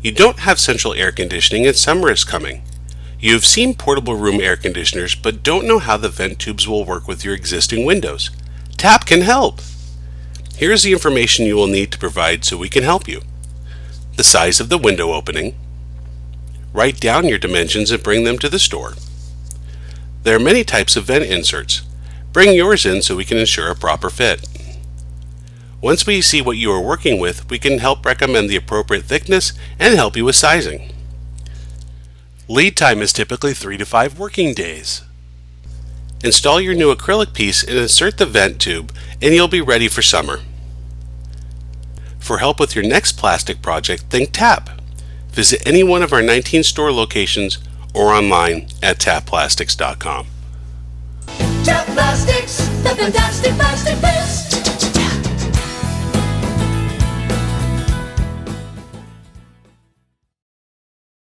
You don't have central air conditioning and summer is coming. You've seen portable room air conditioners but don't know how the vent tubes will work with your existing windows. TAP can help! Here's the information you will need to provide so we can help you. The size of the window opening. Write down your dimensions and bring them to the store. There are many types of vent inserts. Bring yours in so we can ensure a proper fit. Once we see what you are working with, we can help recommend the appropriate thickness and help you with sizing. Lead time is typically 3 to 5 working days. Install your new acrylic piece and insert the vent tube and you'll be ready for summer. For help with your next plastic project, think TAP. Visit any one of our 19 store locations or online at tapplastics.com. Tap Plastics, the fantastic plastic best.